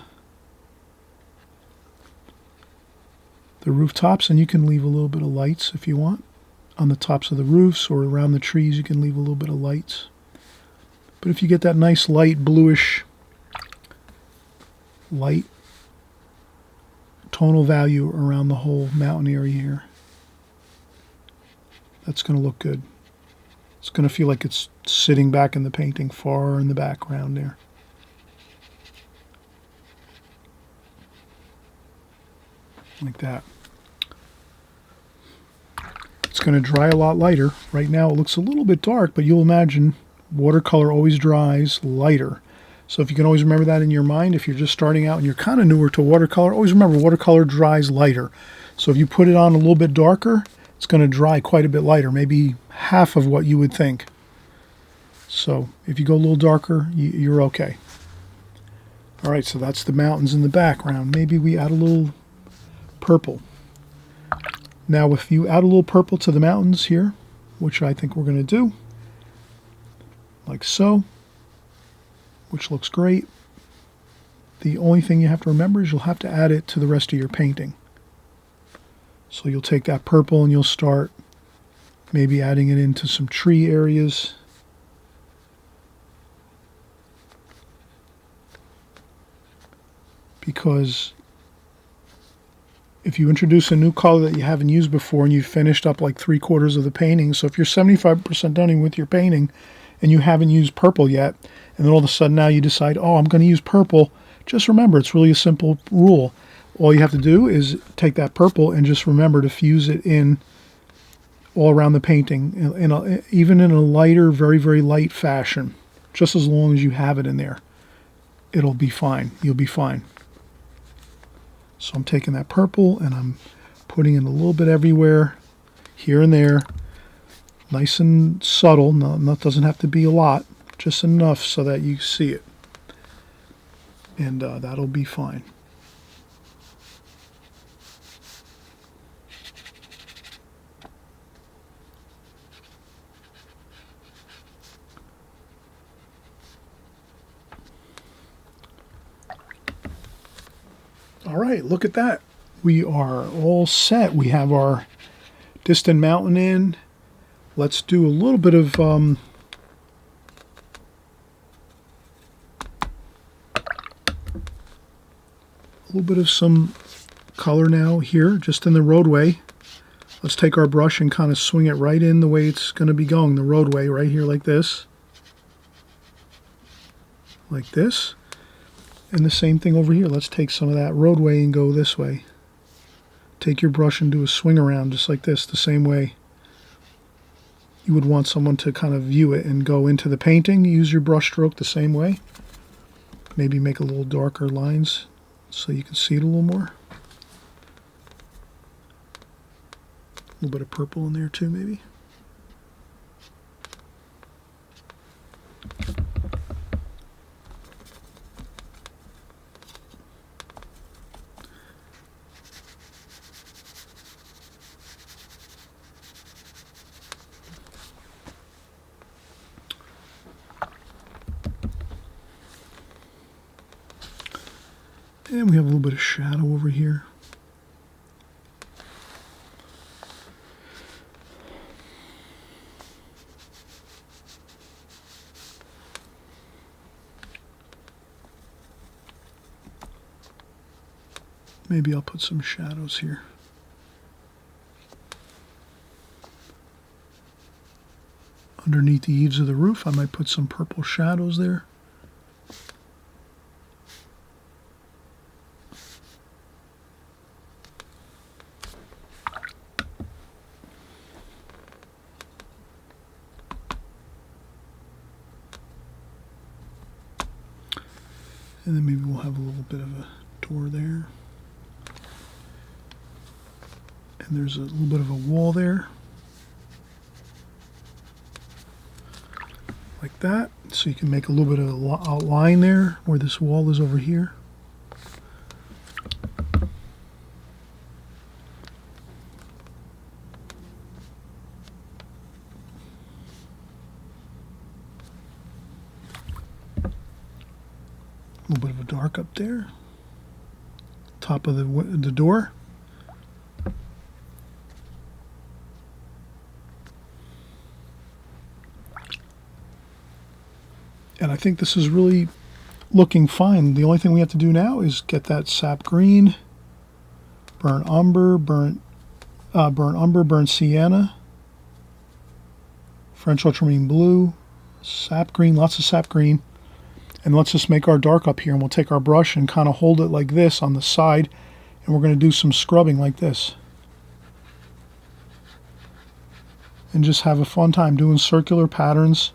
the rooftops, and you can leave a little bit of lights if you want. On the tops of the roofs or around the trees, you can leave a little bit of lights. But if you get that nice light bluish light tonal value around the whole mountain area here, that's going to look good. It's going to feel like it's sitting back in the painting, far in the background there. Like that. It's going to dry a lot lighter. Right now it looks a little bit dark, but you'll imagine watercolor always dries lighter. So if you can always remember that in your mind, if you're just starting out and you're kind of newer to watercolor, always remember watercolor dries lighter. So if you put it on a little bit darker, it's going to dry quite a bit lighter, maybe half of what you would think. So if you go a little darker, you're okay. All right, so that's the mountains in the background. Maybe we add a little purple. Now, if you add a little purple to the mountains here, which I think we're going to do, like so, which looks great, the only thing you have to remember is you'll have to add it to the rest of your painting. So you'll take that purple and you'll start maybe adding it into some tree areas. Because if you introduce a new color that you haven't used before and you've finished up like 3/4 of the painting, so if you're 75% done with your painting and you haven't used purple yet, and then all of a sudden now you decide, oh, I'm going to use purple, just remember, it's really a simple rule. All you have to do is take that purple and just remember to fuse it in all around the painting, even in a lighter, very, very light fashion. Just as long as you have it in there, it'll be fine. You'll be fine. So I'm taking that purple and I'm putting it a little bit everywhere, here and there, nice and subtle. No, that doesn't have to be a lot, just enough so that you see it. And that'll be fine. All right, look at that. We are all set. We have our distant mountain in. Let's do a little bit of some color now here, just in the roadway. Let's take our brush and kind of swing it right in the way it's going to be going, the roadway right here like this. Like this. And the same thing over here. Let's take some of that roadway and go this way. Take your brush and do a swing around just like this, the same way you would want someone to kind of view it and go into the painting. Use your brush stroke the same way. Maybe make a little darker lines so you can see it a little more. A little bit of purple in there too, maybe. And we have a little bit of shadow over here. Maybe I'll put some shadows here. Underneath the eaves of the roof, I might put some purple shadows there. And then maybe we'll have a little bit of a door there. And there's a little bit of a wall there. Like that. So you can make a little bit of an outline there where this wall is over here. A little bit of a dark up there. Top of the door. And I think this is really looking fine. The only thing we have to do now is get that sap green, burnt umber, burnt sienna, French ultramarine blue, sap green, lots of sap green. And let's just make our dark up here, and we'll take our brush and kind of hold it like this on the side, and we're going to do some scrubbing like this. And just have a fun time doing circular patterns.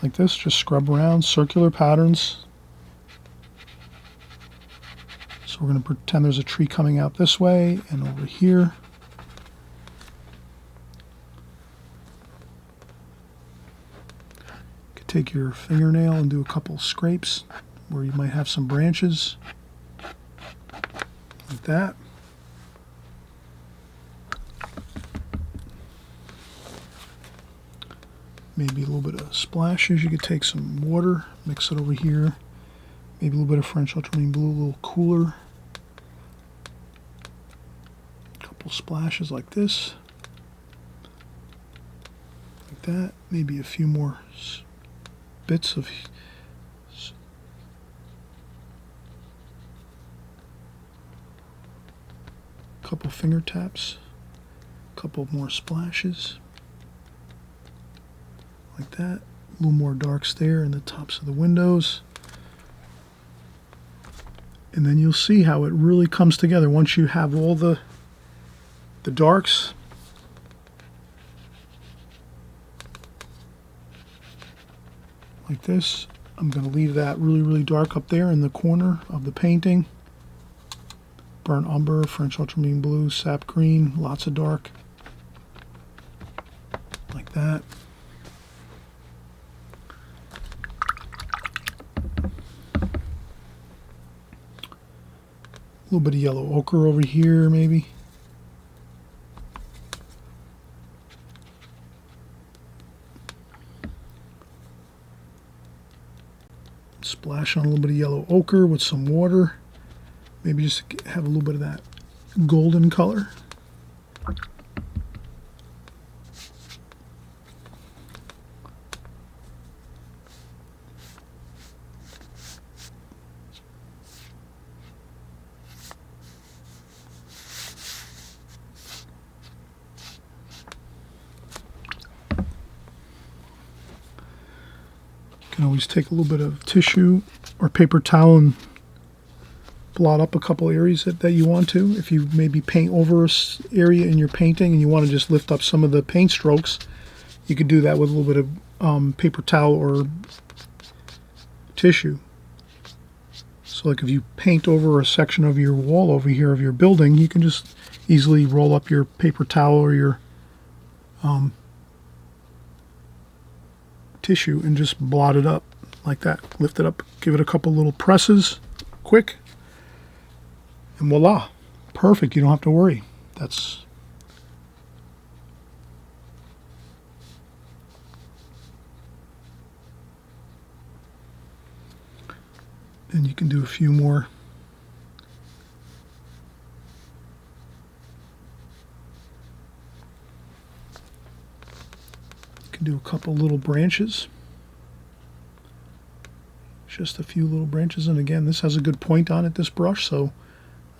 Like this, just scrub around, circular patterns. So we're going to pretend there's a tree coming out this way and over here. You could take your fingernail and do a couple scrapes where you might have some branches. Like that. Maybe a little bit of splashes. You could take some water, mix it over here. Maybe a little bit of French ultramarine blue, a little cooler. A couple splashes like this. Like that. Maybe a few more bits of a couple finger taps. A couple more splashes. Like that. A little more darks there in the tops of the windows. And then you'll see how it really comes together once you have all the darks. Like this. I'm going to leave that really, really dark up there in the corner of the painting. Burnt umber, French ultramarine blue, sap green, lots of dark. Like that. A little bit of yellow ochre over here, maybe. Splash on a little bit of yellow ochre with some water. Maybe just have a little bit of that golden color. You can always take a little bit of tissue or paper towel and blot up a couple areas that you want to. If you maybe paint over an area in your painting and you want to just lift up some of the paint strokes, you could do that with a little bit of paper towel or tissue. So like if you paint over a section of your wall over here of your building, you can just easily roll up your paper towel or your tissue and just blot it up like that. Lift it up, give it a couple little presses, quick, and voila, perfect. You don't have to worry. That's and you can do a few more. Do a couple little branches, just a few little branches, and again this has a good point on it, this brush, so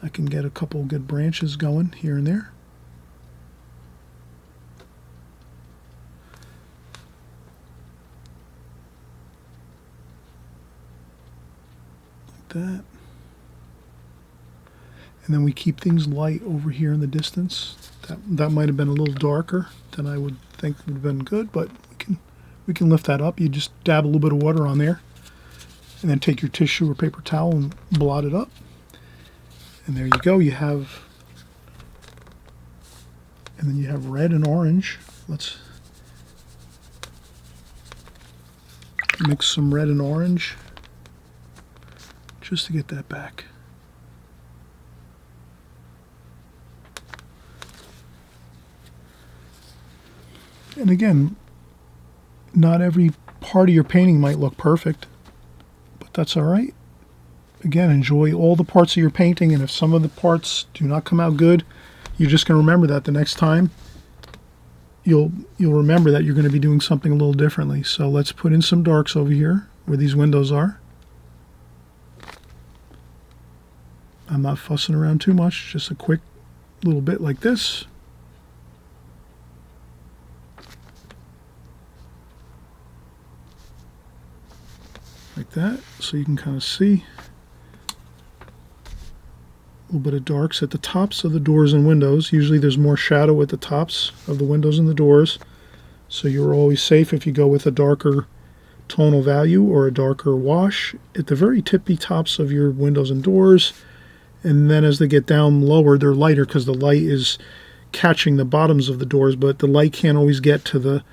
I can get a couple good branches going here and there. Like that. And then we keep things light over here in the distance. That might have been a little darker than I would think would have been good, but we can lift that up. You just dab a little bit of water on there, and then take your tissue or paper towel and blot it up. And there you go. You have, and then you have red and orange. Let's mix some red and orange just to get that back. And again, not every part of your painting might look perfect, but that's all right. Again, enjoy all the parts of your painting, and if some of the parts do not come out good, you're just going to remember that the next time. You'll remember that you're going to be doing something a little differently. So let's put in some darks over here where these windows are. I'm not fussing around too much, just a quick little bit like this. Like that, so you can kind of see a little bit of darks at the tops of the doors and windows. Usually there's more shadow at the tops of the windows and the doors, so you're always safe if you go with a darker tonal value or a darker wash at the very tippy tops of your windows and doors. And then as they get down lower, they're lighter because the light is catching the bottoms of the doors, but the light can't always get to the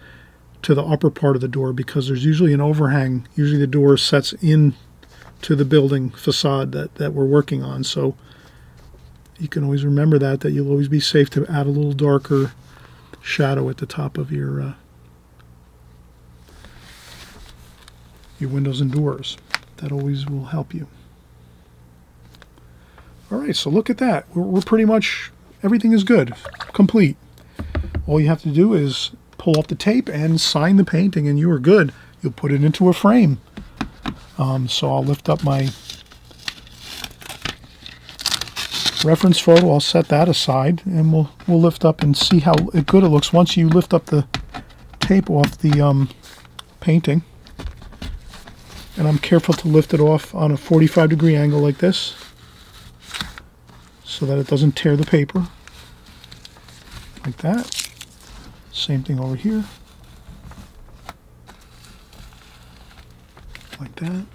upper part of the door because there's usually an overhang. Usually the door sets in to the building facade that we're working on. So you can always remember that you'll always be safe to add a little darker shadow at the top of your windows and doors. That always will help you. All right, so look at that. We're pretty much, everything is good, complete. All you have to do is pull up the tape and sign the painting and you are good. You'll put it into a frame. So I'll lift up my reference photo. I'll set that aside and we'll lift up and see how good it looks once you lift up the tape off the painting. And I'm careful to lift it off on a 45-degree angle like this so that it doesn't tear the paper. Like that. Same thing over here. Like that.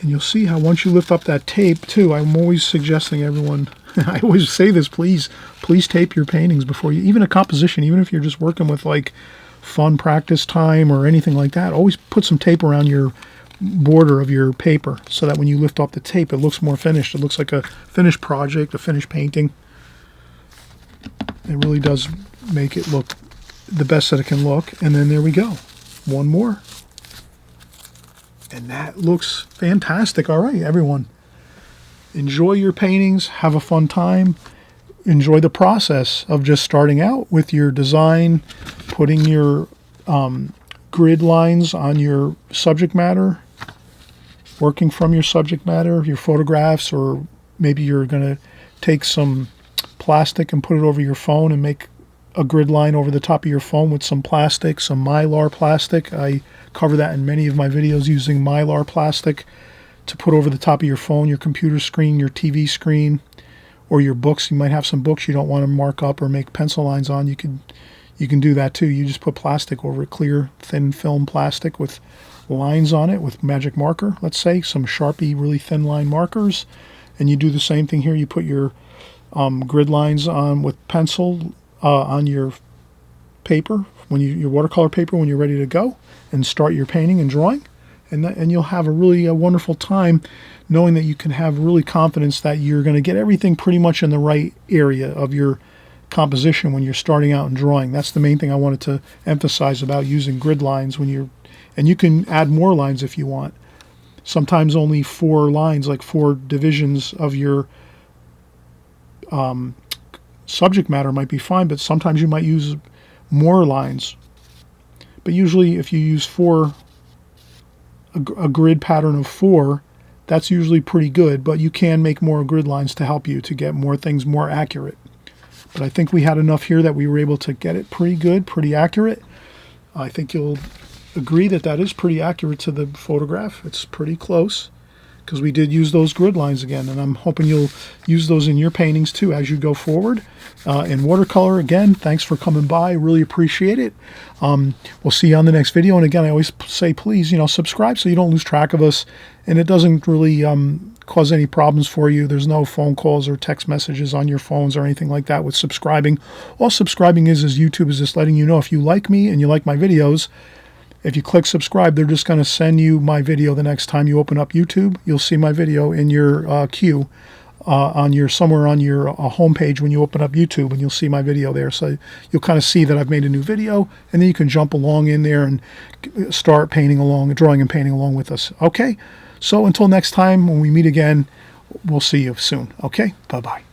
And you'll see how once you lift up that tape too, I'm always suggesting everyone, I always say this, please tape your paintings before you, even a composition, even if you're just working with like fun practice time or anything like that, always put some tape around your border of your paper so that when you lift off the tape it looks more finished. It looks like a finished project, a finished painting. It really does make it look the best that it can look. And then there we go. One more. And that looks fantastic. All right, everyone. Enjoy your paintings. Have a fun time. Enjoy the process of just starting out with your design, putting your grid lines on your subject matter, working from your subject matter, your photographs, or maybe you're going to take some plastic and put it over your phone and make a grid line over the top of your phone with some plastic, some Mylar plastic. I cover that in many of my videos, using Mylar plastic to put over the top of your phone, your computer screen, your TV screen, or your books. You might have some books you don't want to mark up or make pencil lines on. You can do that too. You just put plastic over it, clear, thin film plastic with lines on it with magic marker, let's say, some Sharpie really thin line markers. And you do the same thing here. You put your grid lines on with pencil on your paper, your watercolor paper, when you're ready to go and start your painting and drawing. And you'll have a really wonderful time knowing that you can have really confidence that you're going to get everything pretty much in the right area of your composition when you're starting out and drawing. That's the main thing I wanted to emphasize about using grid lines and you can add more lines if you want. Sometimes only 4 lines, like 4 divisions of your subject matter might be fine, but sometimes you might use more lines. But usually if you use a grid pattern of 4, that's usually pretty good, but you can make more grid lines to help you to get more things more accurate. But I think we had enough here that we were able to get it pretty good, pretty accurate. I think you'll agree that that is pretty accurate to the photograph. It's pretty close because we did use those grid lines again, and I'm hoping you'll use those in your paintings too as you go forward. In watercolor, again, thanks for coming by. Really appreciate it. We'll see you on the next video. And again, I always say, please, subscribe so you don't lose track of us, and it doesn't really cause any problems for you. There's no phone calls or text messages on your phones or anything like that with subscribing. All subscribing is YouTube is just letting you know if you like me and you like my videos. If you click subscribe, they're just going to send you my video the next time you open up YouTube. You'll see my video in your queue somewhere on your homepage when you open up YouTube, and you'll see my video there. So you'll kind of see that I've made a new video, and then you can jump along in there and start painting along, drawing and painting along with us. Okay, so until next time when we meet again, we'll see you soon. Okay, bye-bye.